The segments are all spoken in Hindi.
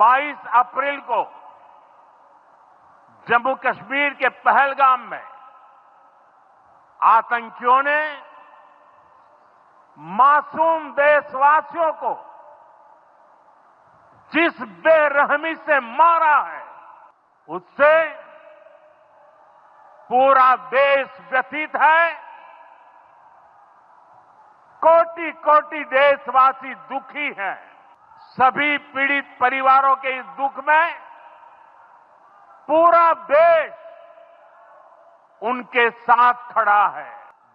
22 अप्रैल को जम्मू कश्मीर के पहलगाम में आतंकियों ने मासूम देशवासियों को जिस बेरहमी से मारा है, उससे पूरा देश व्यथित है। कोटि कोटि देशवासी दुखी हैं। सभी पीड़ित परिवारों के इस दुख में पूरा देश उनके साथ खड़ा है।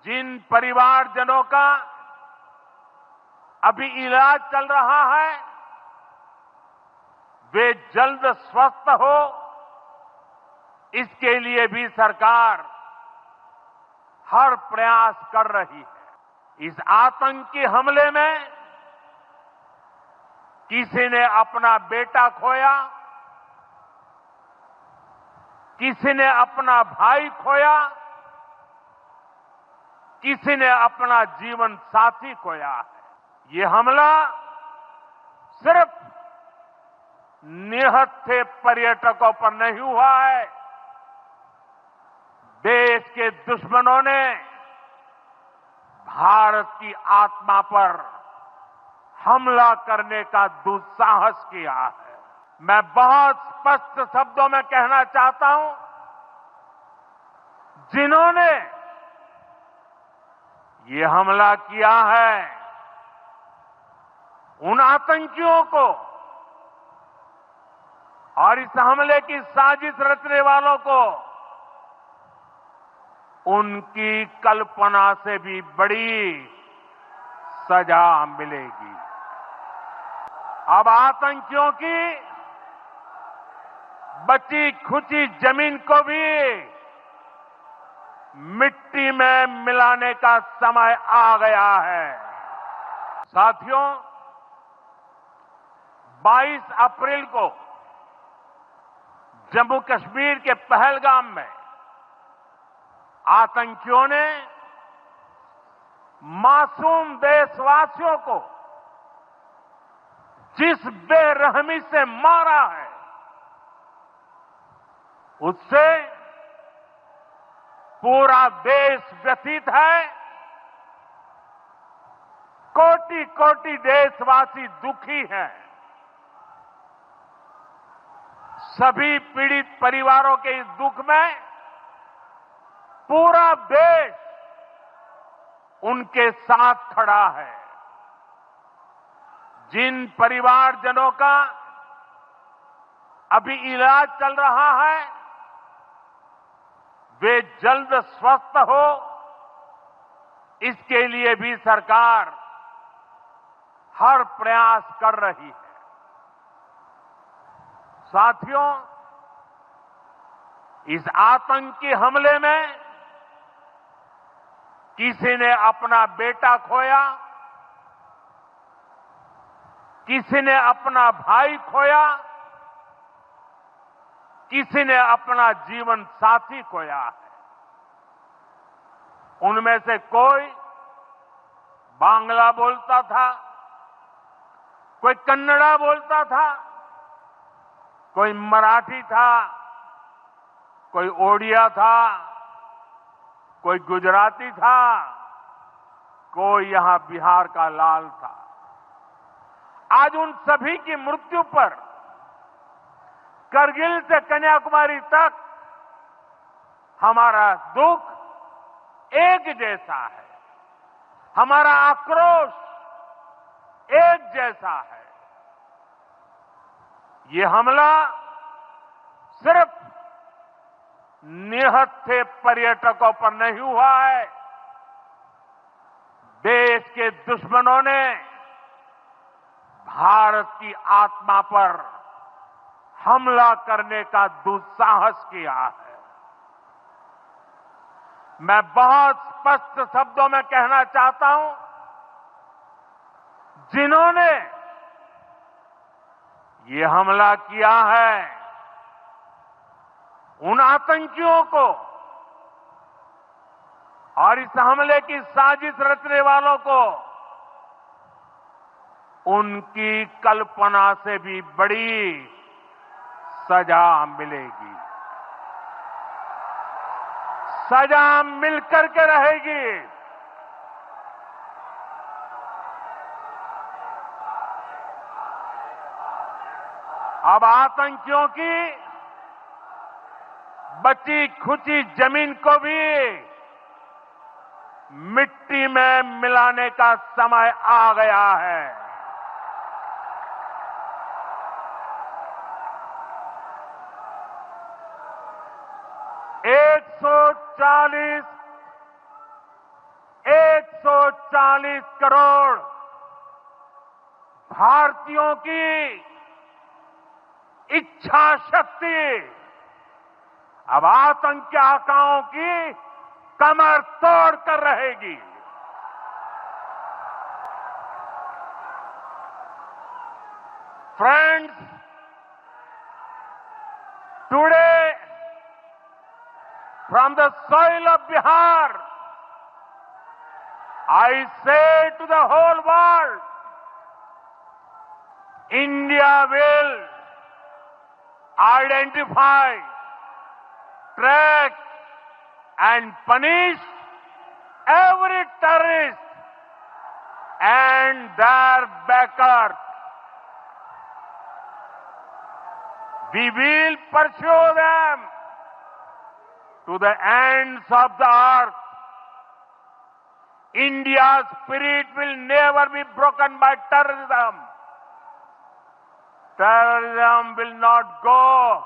जिन परिवारजनों का अभी इलाज चल रहा है, वे जल्द स्वस्थ हो, इसके लिए भी सरकार हर प्रयास कर रही है। इस आतंकी हमले में किसी ने अपना बेटा खोया, किसी ने अपना भाई खोया, किसी ने अपना जीवन साथी खोया है। ये हमला सिर्फ निहत्थे पर्यटकों पर नहीं हुआ है। देश के दुश्मनों ने भारत की आत्मा पर हमला करने का दुस्साहस किया है। मैं बहुत स्पष्ट शब्दों में कहना चाहता हूं, जिन्होंने ये हमला किया है, उन आतंकियों को और इस हमले की साजिश रचने वालों को उनकी कल्पना से भी बड़ी सजा मिलेगी। अब आतंकियों की बची खुची जमीन को भी मिट्टी में मिलाने का समय आ गया है। साथियों, 22 अप्रैल को जम्मू कश्मीर के पहलगाम में आतंकियों ने मासूम देशवासियों को जिस बेरहमी से मारा है, उससे पूरा देश व्यथित है। कोटि कोटि देशवासी दुखी हैं। सभी पीड़ित परिवारों के इस दुख में पूरा देश उनके साथ खड़ा है। जिन परिवारजनों का अभी इलाज चल रहा है, वे जल्द स्वस्थ हो, इसके लिए भी सरकार हर प्रयास कर रही है। साथियों, इस आतंकी हमले में किसी ने अपना बेटा खोया, किसी ने अपना भाई खोया, किसी ने अपना जीवन साथी खोया है। उनमें से कोई बांग्ला बोलता था, कोई कन्नड़ा बोलता था, कोई मराठी था, कोई ओडिया था, कोई गुजराती था, कोई यहां बिहार का लाल था। आज उन सभी की मृत्यु पर करगिल से कन्याकुमारी तक हमारा दुख एक जैसा है, हमारा आक्रोश एक जैसा है। ये हमला सिर्फ निहत्थे पर्यटकों पर नहीं हुआ है। देश के दुश्मनों ने भारत की आत्मा पर हमला करने का दुस्साहस किया है। मैं बहुत स्पष्ट शब्दों में कहना चाहता हूं, जिन्होंने ये हमला किया है, उन आतंकियों को और इस हमले की साजिश रचने वालों को उनकी कल्पना से भी बड़ी सजा मिलेगी, सजा मिलकर के रहेगी। अब आतंकियों की बची खुची जमीन को भी मिट्टी में मिलाने का समय आ गया है। एक सौ चालीस करोड़ भारतीयों की इच्छा शक्ति अब आतंकी आकाओं की कमर तोड़ कर रहेगी। Friends, today from the soil of Bihar, I say to the whole world, India will identify, track and punish every terrorist and their backers. We will pursue them to the ends of the earth. India's spirit will never be broken by terrorism. Terrorism will not go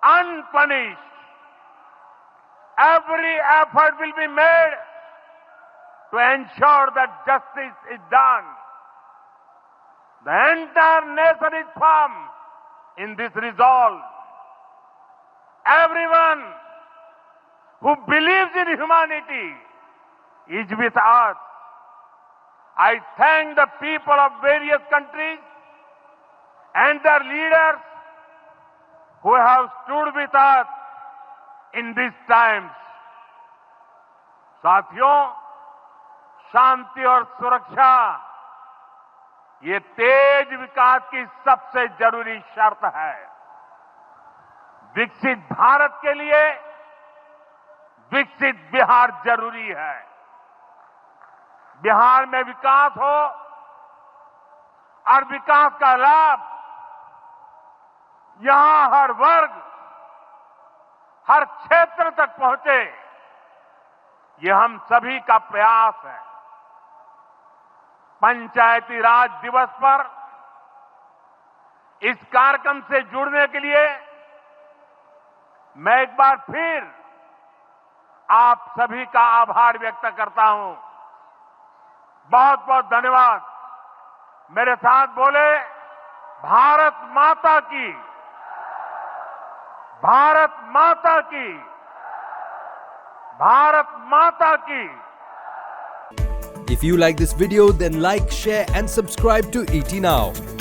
unpunished. Every effort will be made to ensure that justice is done. The entire nation is firm in this resolve. Everyone who believes in humanity is with us. I thank the people of various countries and their leaders who have stood with us in these times. साथियों, शांति और सुरक्षा ये तेज विकास की सबसे जरूरी शर्त है। विकसित भारत के लिए विकसित बिहार जरूरी है। बिहार में विकास हो और विकास का लाभ यहां हर वर्ग, हर क्षेत्र तक पहुंचे, ये हम सभी का प्रयास है। पंचायती राज दिवस पर इस कार्यक्रम से जुड़ने के लिए मैं एक बार फिर आप सभी का आभार व्यक्त करता हूं। बहुत बहुत धन्यवाद। मेरे साथ बोले, भारत माता की, भारत माता की, भारत माता की। If you like this video, then like, share and subscribe to ET Now.